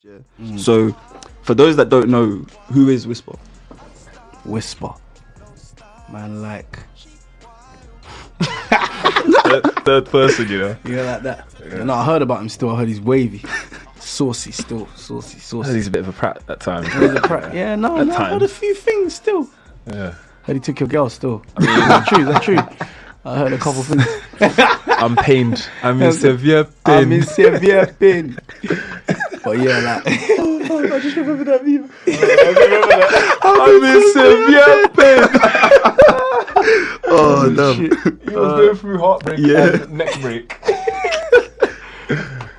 Yeah. So, for those that don't know, who is Whvsper? Whvsper, man, like third person, you know. yeah, like that. Yeah. No, I heard about him still. I heard he's wavy, saucy still, saucy. He's a bit of a prat at times. Yeah, no, I heard a few things still. Yeah. Heard he took your girl still. I mean, is that true? I heard a couple things. I'm pained. I'm in severe pain. I'm in severe pain. But yeah, like I just remember that meme. I'm in severe pain. Oh, damn. He was going through heartbreak and neck break.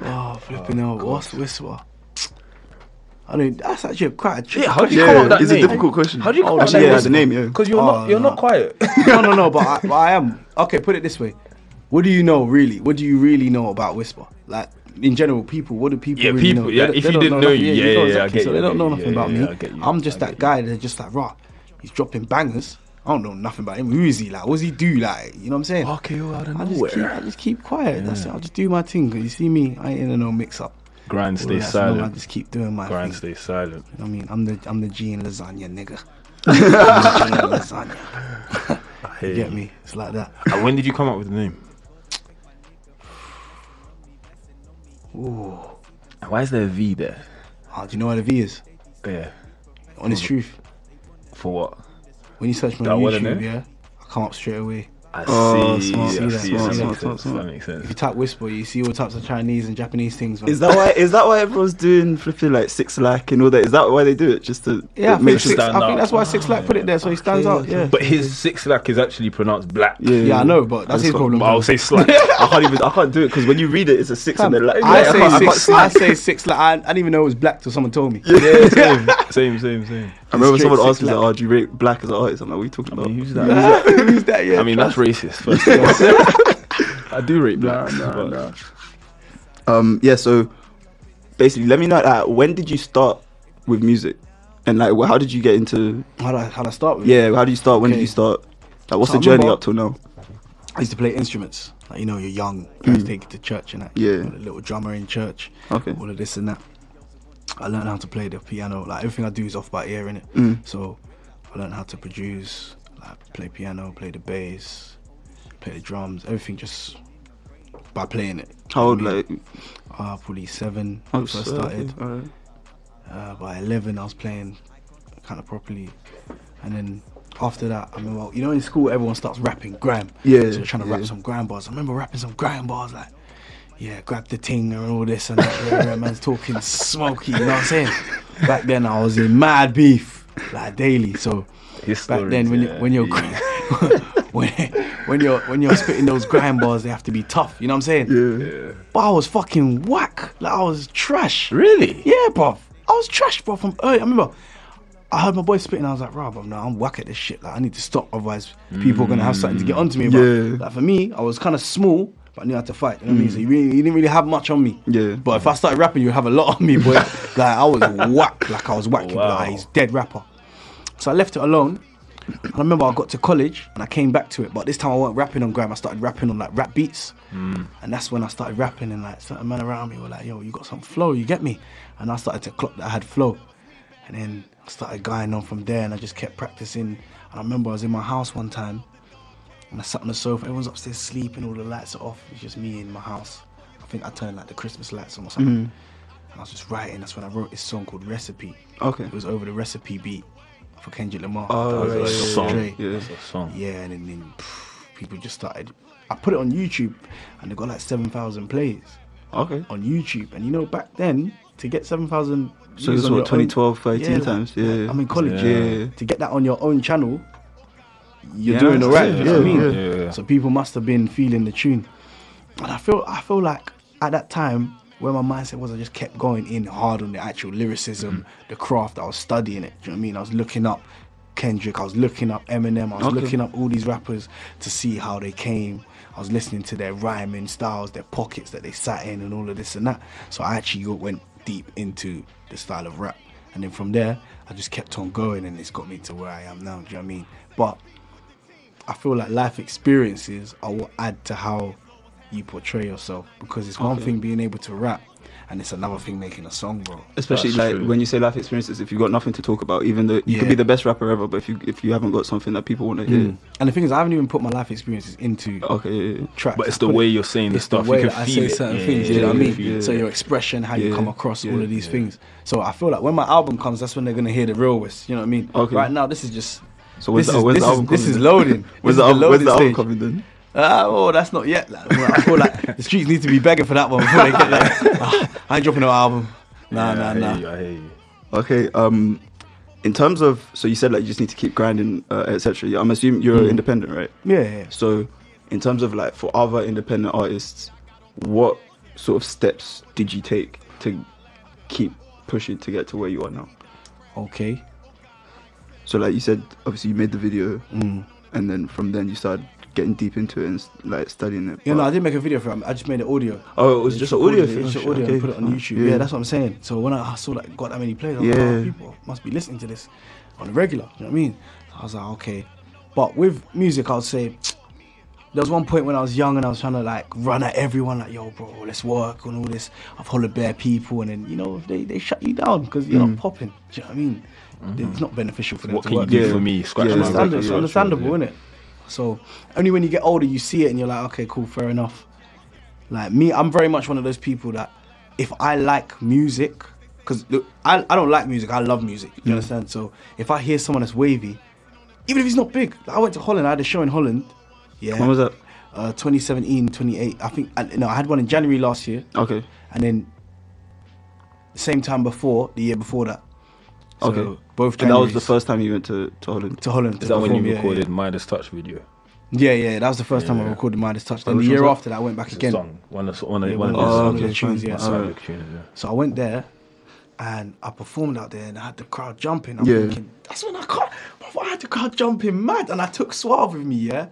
Oh, flipping hell. What's Whvsper? I mean, that's actually quite a tricky How do question. you come up with that It's name? a difficult question. How do you come up with Actually, that yeah, the name, yeah. Because Oh, you're not quiet. No, but I am. Okay, put it this way. What do you know, really? What do you really know about Whvsper? Like, in general, people, what do people really know? If you didn't know you, I get you. So they don't know nothing about me. I get you. I'm just that guy that's just like, rah, he's dropping bangers. I don't know nothing about him. Who is he? Like, what does he do? Like, you know what I'm saying? Okay, well, I don't I know. just keep quiet. That's it. I'll just do my thing. Cause you see me, I ain't in no mix up. Grind, stay I silent. just keep doing my Grind, thing. stay silent. You know what I mean, I'm the G in lasagna, nigga. I'm the G in lasagna. You get me? It's like that. And when did you come up with the name? Ooh. And why is there a V there? Oh, do you know what a V is? Yeah. Honest truth. For what? When you search me I on wanna YouTube, know. yeah, I come up straight away. I Oh, see. smart. I See that, see. smart, That smart, makes sense. smart. That makes sense. If you type Whvsper, you see all types of Chinese and Japanese things. Man. Is that why everyone's doing flipping like 6 lakh and all that? Is that why they do it? Just to Yeah, I make think, sure stand I think out. that's why Six Lakh put it there, so he stands out. Yeah. But his 6 lakh is actually pronounced black. Yeah, I know, but that's his problem. But I'll say slack. I can't do it because when you read it, it's a 6 and then like I can't say six. Like I didn't even know it was black till someone told me. Yeah, same. I remember Straight someone 6 asked me, lakh. like, "Oh, do you rate black as an artist?" I'm like, "What are you talking about?" Who's that? Who's that? Yeah. I mean, that's racist. First of all. I do rate black. Yeah. So basically, let me know when did you start with music, and like how did you get into? How'd I start with? Yeah, how did you start? When did Okay. you start? Like, what's So the I journey remember- up till now? I used to play instruments. Like, you know, you're young, parents take you to church and that. Yeah. You're a little drummer in church. Okay. All of this and that. I learned how to play the piano. Like everything I do is off by ear, innit? So I learned how to produce, like play piano, play the bass, play the drums, everything just by playing it. How old? Like, Probably 7 oh, when I first so, started. alright. By 11 I was playing kind of properly, and then after that, I mean, well, you know, in school everyone starts rapping grime. Yeah, So you're trying to rap some grime bars. I remember rapping some grime bars like, yeah, grab the ting and all this and that. Yeah, man's talking smoky, you know what I'm saying? Back then I was in mad beef, like daily. So back then when you're when you're spitting those grime bars, they have to be tough, you know what I'm saying? Yeah. But I was fucking whack. Like I was trash. Really? Yeah, bruv. I was trash, bro, from early. I remember I heard my boy spitting, I was like, "Rah, bro, no, I'm whack at this shit. Like, I need to stop, otherwise people are gonna have something to get onto me." But Yeah. like for me, I was kind of small, but I knew how to fight. You know what I mean? So you didn't really have much on me. Yeah. But if I started rapping, you'd have a lot on me, boy. Like I was whack. Like I was whack. You'd be like, he's dead rapper. So I left it alone. And I remember I got to college and I came back to it, but this time I wasn't rapping on grime. I started rapping on like rap beats, and that's when I started rapping. And like certain men around me were like, "Yo, you got some flow, you get me?" And I started to clock that I had flow, and then I started going on from there. And I just kept practicing. And I remember I was in my house one time, and I sat on the sofa. Everyone's upstairs sleeping, all the lights are off. It's just me in my house. I think I turned like the Christmas lights on or something. And I was just writing. That's when I wrote this song called Recipe. Okay. It was over the Recipe beat for Kendrick Lamar. Oh, That was yeah, like yeah, song. Dre. Yeah. That's a song. Yeah, and then people just started. I put it on YouTube, and they got like 7,000 plays Okay. on YouTube. And you know, back then to get 7,000. So views this on was your own- 2012, 13 like, times. Yeah. I'm in college. Yeah. To get that on your own channel, you're Yeah, doing that's alright. it. You know what I mean? Yeah. So people must have been feeling the tune, and I feel like at that time, where my mindset was, I just kept going in hard on the actual lyricism, the craft. I was studying it. Do you know what I mean? I was looking up Kendrick, I was looking up Eminem, I was looking up all these rappers to see how they came. I was listening to their rhyming styles, their pockets that they sat in, and all of this and that. So I actually went deep into the style of rap, and then from there, I just kept on going, and it's got me to where I am now. Do you know what I mean? But I feel like life experiences are what add to how you portray yourself, because it's one thing being able to rap, and it's another thing making a song, bro. Especially That's like true. when you say life experiences, if you've got nothing to talk about, even though you could be the best rapper ever, but if you haven't got something that people want to hear, And the thing is, I haven't even put my life experiences into okay, yeah. tracks. But it's I the put way it- you're saying the it's stuff. the way You that can I feel say it. certain Yeah, things. yeah, You know what I you mean? feel it. So your expression, how you Yeah, come across, all yeah, of these things. So I feel like when my album comes, that's when they're gonna hear the real Whvs. You know what I mean? Okay. Right now, this is just. So when's this the, is, when's this the album is, this coming is then? loading. When's This the is album, when's the album stage. coming then? Oh, that's not yet. Like, I feel like the streets need to be begging for that one before they get that. I ain't dropping no album. Nah. I hear you. Okay, in terms of, so you said like you just need to keep grinding, etc. Yeah, I'm assuming you're independent, right? Yeah. So in terms of like for other independent artists, what sort of steps did you take to keep pushing to get to where you are now? Okay. So like you said, obviously you made the video, and then from then you started getting deep into it and like studying it. Yeah, no, but- I didn't make a video for it. I just made an audio. Oh, it was just an audio thing. thing. Just Oh, audio shit, and put it on okay. YouTube. Yeah. That's what I'm saying. So when I saw that got that many plays, I was like, Yeah. oh, people must be listening to this on the regular. You know what I mean? So I was like, okay. But with music, I would say there was one point when I was young and I was trying to like run at everyone, like, yo, bro, let's work on all this. I've hollered bare people, and then, you know, they shut you down because you're not popping. Do you know what I mean? It's not beneficial for them What to can you work. do Yeah. for me? Scratch Yeah, my understand- back. It's yeah, understandable, yeah. isn't it? So only when you get older you see it and you're like, okay, cool, fair enough. Like me, I'm very much one of those people that if I like music, because I don't like music, I love music. You understand? So if I hear someone that's wavy, even if he's not big, like I went to Holland, I had a show in Holland. Yeah. When was that? 2017, 28. I think I had one in January last year, Okay. and then the same time before, the year before that. So Okay. both And that was Januaries the first time you went to Holland. to Holland. Is to that when perform, you yeah, recorded Midas Touch video? Yeah, that was the first time I Yeah. recorded Midas Touch. Oh, Then the which year one's that? after that, I went back It's a again. song. One of Yeah, one of one the of Oh, the okay, tunes, fine. yeah. Alright. Cyber tunes, yeah. So I went there, and I performed out there, and I had the crowd jumping. I'm Yeah. thinking, that's when I got. I had the crowd jumping mad, and I took Suave with me. Yeah,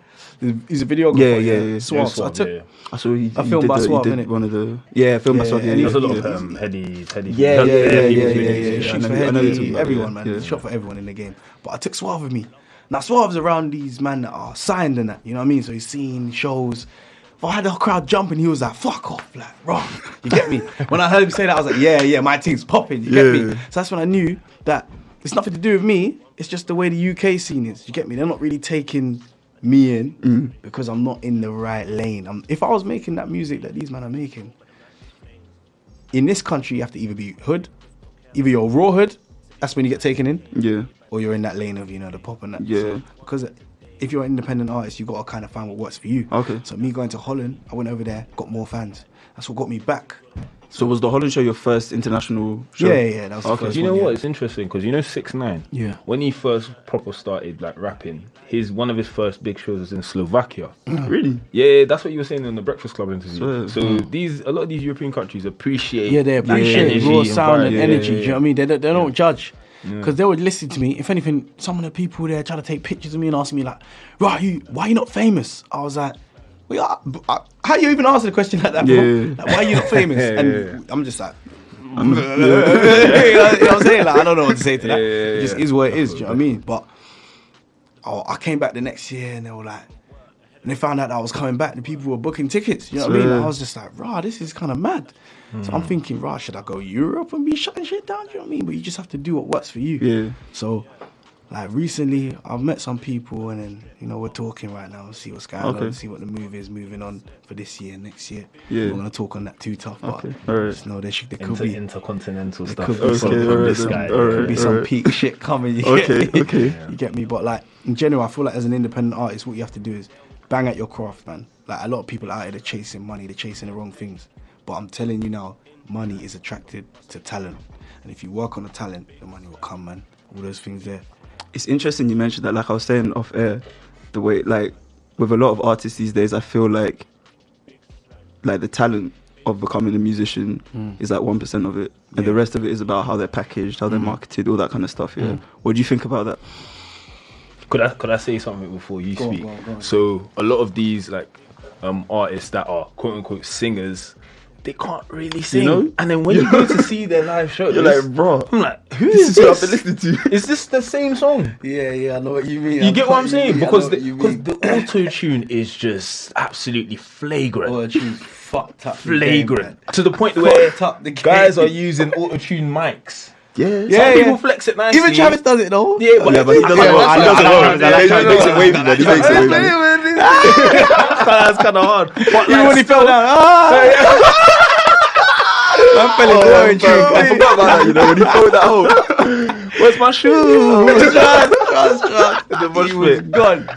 he's a videographer. Yeah. Suave. Yeah, So I Suave, took. yeah. I saw you. I you filmed did by the, Suave, you did innit? one of the film by Yeah, Suave. and There's a lot Yeah. of heady. Yeah. He shoots for I know you're talking Heady, about it, everyone, man. yeah. He shot for everyone in the game. But I took Suave with me. Now Suave's around these man that are signed and that, you know what I mean? So he's seen shows. If I had the crowd jumping, he was like, fuck off, like, raw. You get me? When I heard him say that, I was like, yeah, my team's popping. You get me? Yeah. So that's when I knew that it's nothing to do with me. It's just the way the UK scene is. You get me? They're not really taking me in because I'm not in the right lane. If I was making that music that these men are making, in this country, you have to either be hood, either you're raw hood, that's when you get taken in, Yeah. or you're in that lane of, you know, the pop and that. Yeah. So, because if you're an independent artist, you got to kind of find what works for you. Okay. So me going to Holland, I went over there, got more fans. That's what got me back. So was the Holland show your first international show? Yeah, that was the Okay. first Do you know one, what? yeah. It's interesting because you know 6ix9ine. Yeah. When he first proper started like rapping, one of his first big shows was in Slovakia. Really? Yeah, that's what you were saying in the Breakfast Club Swear. interview. So a lot of these European countries appreciate. Yeah, they appreciate energy raw and sound and vibe. energy. Yeah, Do you know what I mean? They don't judge. Because they would listen to me. If anything, some of the people there trying to take pictures of me and ask me like, right, why are you not famous? I was like, how you even answer the question like that, bro? Yeah. Like, why are you not famous? Yeah, and I'm just like, you know what I'm saying? Like, I don't know what to say to that. It just is what it is. Do you know what I mean? But I came back the next year and they were like, and they found out that I was coming back and people were booking tickets. You know what I mean? Swear. I was just like, rah, this is kind of mad. So I'm thinking, rah, should I go Europe and be shutting shit down? Do you know what I mean? But you just have to do what works for you. Yeah. So, like, recently, I've met some people and then, you know, we're talking right now, see what's going Okay. on, see what the move is moving on for this year, next year. Yeah. We're going to talk on that too tough, but Okay, alright. just know there could be Intercontinental There stuff. could be some- from Okay, this alright guy. then, alright. could be some peak shit coming. You Okay, get me? okay. You get me? But like in general, I feel like as an independent artist, what you have to do is bang at your craft, man. Like a lot of people out here, they're chasing money, they're chasing the wrong things. But I'm telling you now, money is attracted to talent, and if you work on the talent, the money will come, man. All those things there. It's interesting you mentioned that. Like I was saying off air, the way like with a lot of artists these days, I feel like the talent of becoming a musician is like 1% of it, and the rest of it is about how they're packaged, how they're marketed, all that kind of stuff. Yeah. What do you think about that? Could I say something before you Go on, speak? go on. So a lot of these artists that are quote unquote singers, they can't really sing. know? And then when you go to see their live shows, You're like, bro, I'm like, who this is is what I've this? been listening to. Is this the same song? Yeah, I know what you mean. You get what I'm saying? Because the auto tune is just absolutely flagrant. Auto-tune's fucked up. flagrant to the point where Fucked up the guys game. are using auto-tune mics. Yeah. Some people flex it nicely. Even Travis does it though. Yeah, but Yeah, but he doesn't well. He doesn't well. He makes it wavy, man. He makes it wavy. That's kind of hard. But Even when he fell down. Man fell in the orange tree. I forgot about that, you know, when he threw that home. where's my shoe? He was gone.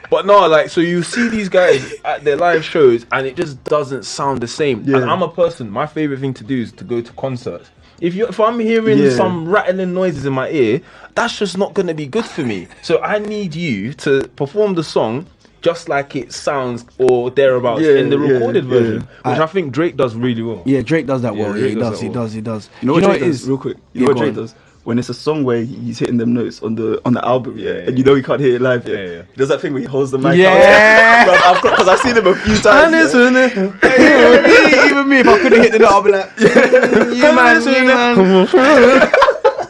But no, like, so you see these guys at their live shows and it just doesn't sound the same. Yeah. And I'm a person, my favorite thing to do is to go to concerts. If I'm hearing Yeah. some rattling noises in my ear, that's just not going to be good for me. So I need you to perform the song just like it sounds or thereabouts Yeah, in the yeah, recorded yeah. version, which I think Drake does really well. Yeah, Drake does that Yeah, well. Drake He does does. that He well. does. He does. You know what Drake it does, is? real quick? You Yeah, know what go Drake on. does? When it's a song where he's hitting them notes on the album, Yeah, and you know he can't hear it live. Yeah, yeah. He does that thing where he holds the mic. Yeah. Because I've seen him a few times. Even me, if I couldn't hit the note, I'll be like, you man.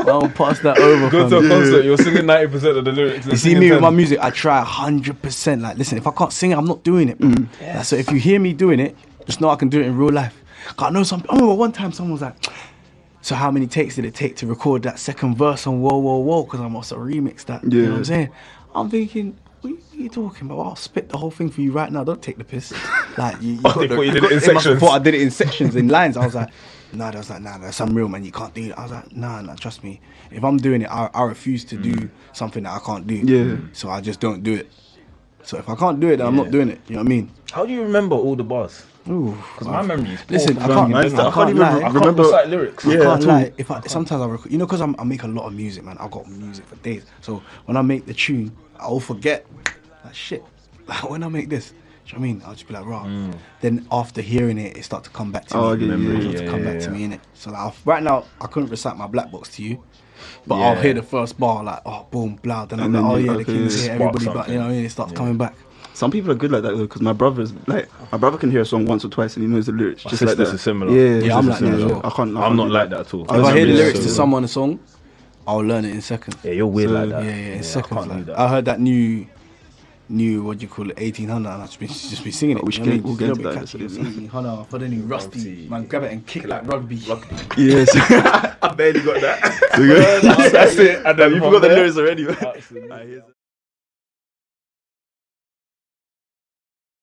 I'll pass that over. Go to a fam. concert, you're singing 90% of the lyrics. You see me with my music, I try 100%. Like, listen, if I can't sing it, I'm not doing it. Like, so if you hear me doing it, just know I can do it in real life. 'Cause I know I remember one time someone was like, so how many takes did it take to record that second verse on Whoa Whoa Whoa? Because I must have remixed that. You know what I'm saying? I'm thinking, what are you talking about? I'll spit the whole thing for you right now. Don't take the piss. Like you Oh, they thought you did it in they must have sections. thought I did it in sections, in lines. I was like, nah, that's like, nah, that's unreal, man. You can't do it. I was like, nah, trust me. If I'm doing it, I refuse to do something that I can't do. Yeah. So I just don't do it. So if I can't do it, then I'm not doing it. You know what I mean? How do you remember all the bars? Ooh. Because my memory is poor. Listen, I Man, can't, I can't even lie. I can't remember. recite lyrics. I Yeah, can't at all. lie. Sometimes I record, you know, because I make a lot of music, man. I've got music for days. So when I make the tune, I'll forget like shit. Like when I make this, do you know what I mean? I'll just be like, raw. Then after hearing it, it start to come back to Oh, me. I get you, It yeah, start to come back to me, innit? So like, right now, I couldn't recite my black box to you. But Yeah. I'll hear the first bar like, oh, boom, blah. Then I'm And like, then oh you- yeah, okay, the king's here, spark everybody, but something. you know what I mean? It starts coming back. Some people are good like that though, because my brother can hear a song once or twice and he knows the lyrics. My just like sisters that. are similar. Yeah, I'm My like sisters that are as similar. well. I can't. I'm not like that at all. If I hear the Yeah, lyrics to so- someone a song, I'll learn it in seconds. Yeah, you're weird So- like that. Yeah, in I seconds. can't do Like, that. I heard that new what do you call it, 1800, and I've just been singing it. We should you know get- what I mean? we'll Just get a into little that bit in a catchy. 1800 for the new rusty. Rusty. Man, grab it and kick like rugby. Yes. I barely got that. That's That's it. And then You from forgot the there- lyrics already, man. Absolutely.